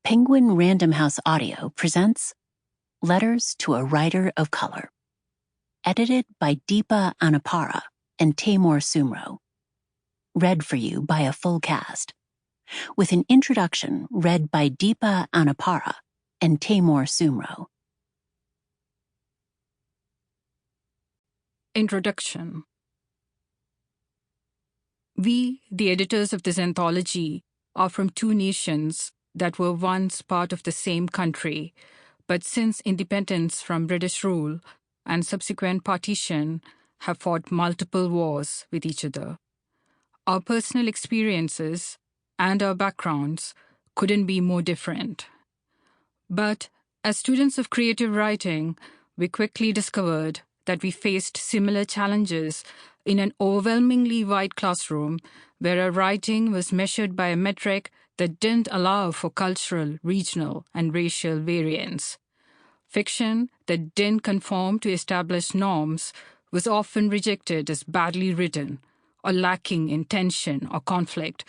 Penguin Random House Audio presents Letters to a Writer of Color, edited by Deepa Anappara and Taymour Soomro. Read for you by a full cast, with an introduction read by Deepa Anappara and Taymour Soomro. Introduction. We, the editors of this anthology, are from two nations that were once part of the same country, but since independence from British rule and subsequent partition have fought multiple wars with each other. Our personal experiences and our backgrounds couldn't be more different. But as students of creative writing, we quickly discovered that we faced similar challenges in an overwhelmingly white classroom where our writing was measured by a metric that didn't allow for cultural, regional, and racial variance. Fiction that didn't conform to established norms was often rejected as badly written or lacking in tension or conflict,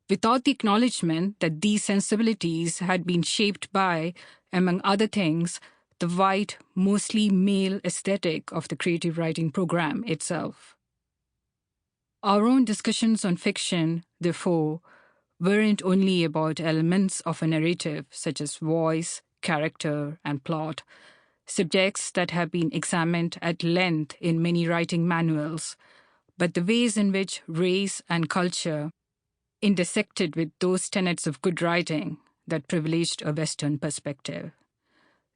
without the acknowledgement that these sensibilities had been shaped by, among other things, the white, mostly male aesthetic of the creative writing program itself. Our own discussions on fiction, therefore, weren't only about elements of a narrative such as voice, character, and plot, subjects that have been examined at length in many writing manuals, but the ways in which race and culture intersected with those tenets of good writing that privileged a Western perspective.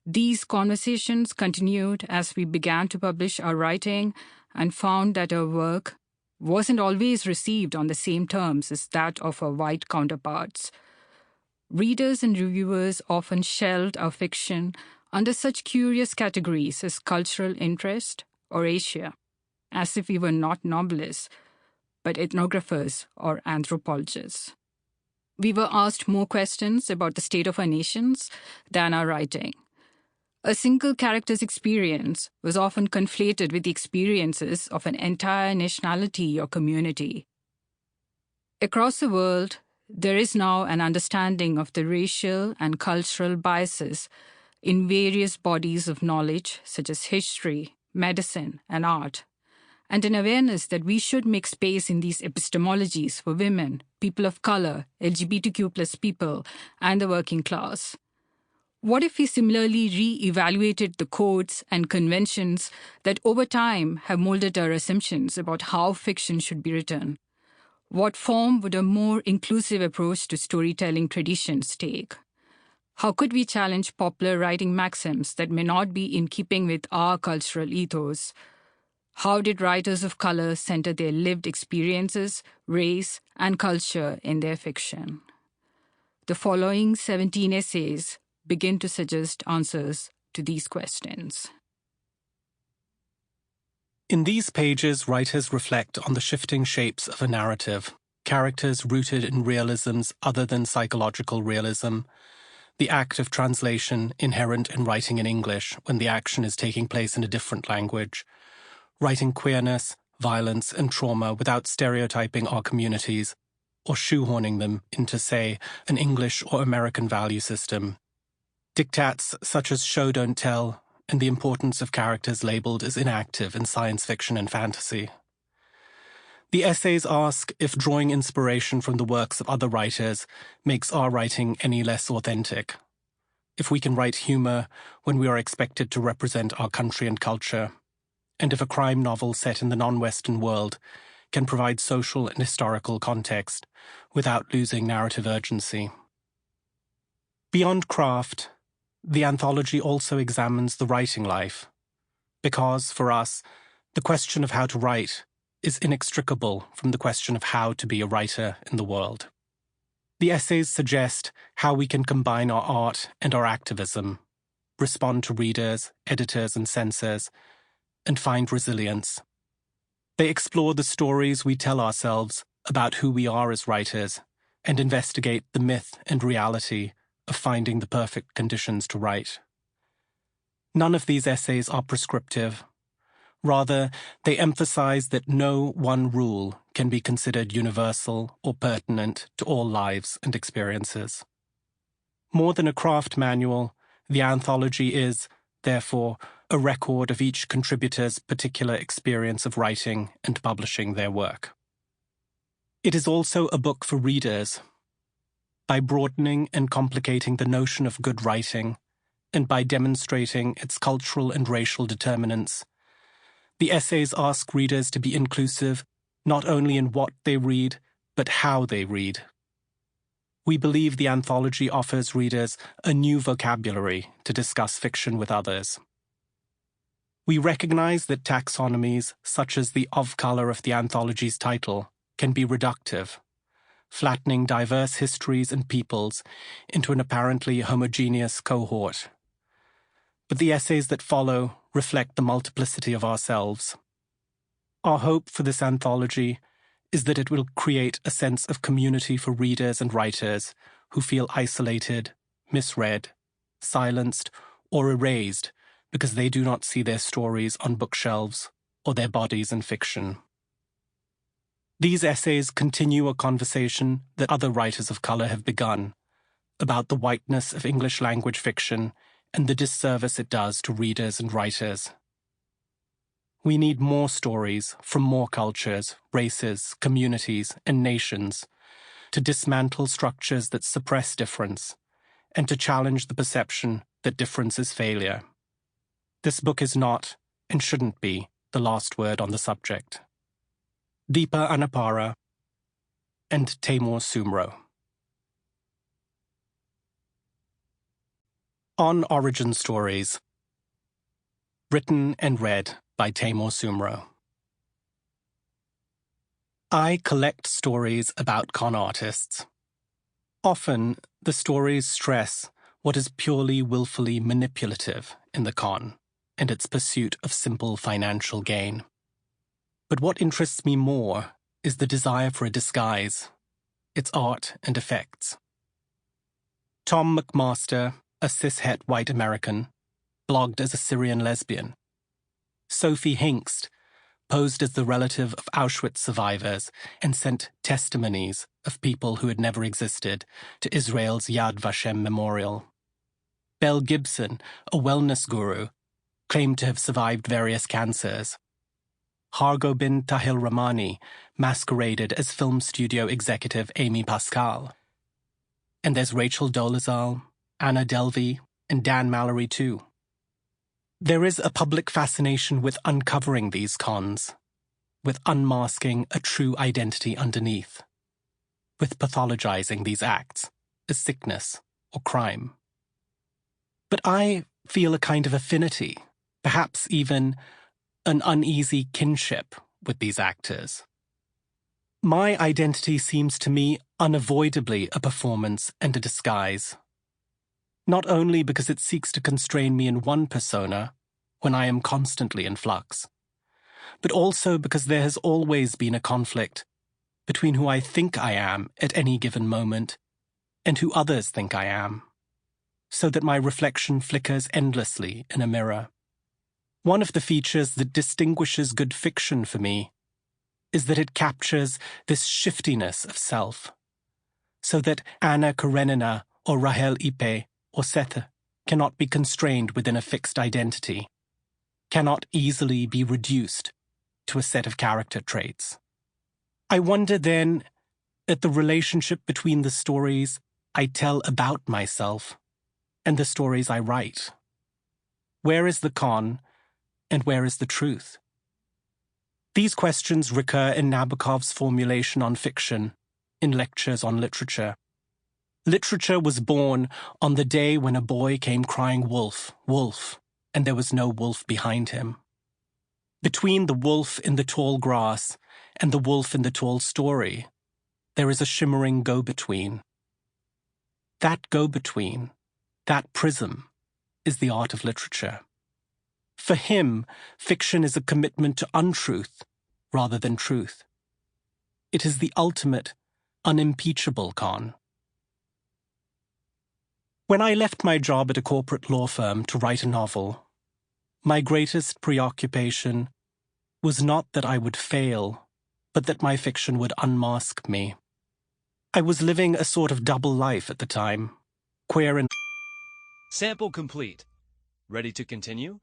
These conversations continued as we began to publish our writing and found that our work wasn't always received on the same terms as that of our white counterparts. Readers and reviewers often shelved our fiction under such curious categories as cultural interest or Asia, as if we were not novelists, but ethnographers or anthropologists. We were asked more questions about the state of our nations than our writing. A single character's experience was often conflated with the experiences of an entire nationality or community. Across the world, there is now an understanding of the racial and cultural biases in various bodies of knowledge, such as history, medicine, and art, and an awareness that we should make space in these epistemologies for women, people of color, LGBTQ+ people, and the working class. What if we similarly re-evaluated the codes and conventions that over time have molded our assumptions about how fiction should be written? What form would a more inclusive approach to storytelling traditions take? How could we challenge popular writing maxims that may not be in keeping with our cultural ethos? How did writers of color center their lived experiences, race, and culture in their fiction? The following 17 essays begin to suggest answers to these questions. In these pages, writers reflect on the shifting shapes of a narrative, characters rooted in realisms other than psychological realism, the act of translation inherent in writing in English when the action is taking place in a different language, writing queerness, violence, and trauma without stereotyping our communities or shoehorning them into, say, an English or American value system. Diktats such as show don't tell, and the importance of characters labeled as inactive in science fiction and fantasy. The essays ask if drawing inspiration from the works of other writers makes our writing any less authentic, if we can write humor when we are expected to represent our country and culture, and if a crime novel set in the non-Western world can provide social and historical context without losing narrative urgency. Beyond craft, the anthology also examines the writing life, because, for us, the question of how to write is inextricable from the question of how to be a writer in the world. The essays suggest how we can combine our art and our activism, respond to readers, editors, and censors, and find resilience. They explore the stories we tell ourselves about who we are as writers and investigate the myth and reality of finding the perfect conditions to write. None of these essays are prescriptive. Rather, they emphasize that no one rule can be considered universal or pertinent to all lives and experiences. More than a craft manual, the anthology is, therefore, a record of each contributor's particular experience of writing and publishing their work. It is also a book for readers. By broadening and complicating the notion of good writing, and by demonstrating its cultural and racial determinants, the essays ask readers to be inclusive not only in what they read, but how they read. We believe the anthology offers readers a new vocabulary to discuss fiction with others. We recognize that taxonomies, such as the of-color of the anthology's title, can be reductive, flattening diverse histories and peoples into an apparently homogeneous cohort. But the essays that follow reflect the multiplicity of ourselves. Our hope for this anthology is that it will create a sense of community for readers and writers who feel isolated, misread, silenced, or erased because they do not see their stories on bookshelves or their bodies in fiction. These essays continue a conversation that other writers of color have begun about the whiteness of English language fiction and the disservice it does to readers and writers. We need more stories from more cultures, races, communities, and nations to dismantle structures that suppress difference and to challenge the perception that difference is failure. This book is not, and shouldn't be, the last word on the subject. Deepa Anappara and Taymour Soomro. On Origin Stories. Written and read by Taymour Soomro. I collect stories about con artists. Often, the stories stress what is purely willfully manipulative in the con and its pursuit of simple financial gain. But what interests me more is the desire for a disguise, its art and effects. Tom McMaster, a cishet white American, blogged as a Syrian lesbian. Sophie Hinkst posed as the relative of Auschwitz survivors and sent testimonies of people who had never existed to Israel's Yad Vashem memorial. Belle Gibson, a wellness guru, claimed to have survived various cancers. Hargo bin Tahil Rahmani masqueraded as film studio executive Amy Pascal. And there's Rachel Dolezal, Anna Delvey, and Dan Mallory too. There is a public fascination with uncovering these cons, with unmasking a true identity underneath, with pathologizing these acts as sickness or crime. But I feel a kind of affinity, perhaps even an uneasy kinship with these actors. My identity seems to me unavoidably a performance and a disguise. Not only because it seeks to constrain me in one persona, when I am constantly in flux, but also because there has always been a conflict between who I think I am at any given moment and who others think I am, so that my reflection flickers endlessly in a mirror. One of the features that distinguishes good fiction for me is that it captures this shiftiness of self, so that Anna Karenina or Rahel Ipe or Seth cannot be constrained within a fixed identity, cannot easily be reduced to a set of character traits. I wonder then at the relationship between the stories I tell about myself and the stories I write. Where is the con and where is the truth? These questions recur in Nabokov's formulation on fiction, in lectures on literature. Literature was born on the day when a boy came crying wolf, wolf, and there was no wolf behind him. Between the wolf in the tall grass and the wolf in the tall story, there is a shimmering go-between. That go-between, that prism, is the art of literature. For him, fiction is a commitment to untruth rather than truth. It is the ultimate, unimpeachable con. When I left my job at a corporate law firm to write a novel, my greatest preoccupation was not that I would fail, but that my fiction would unmask me. I was living a sort of double life at the time. queer and Sample complete. Ready to continue?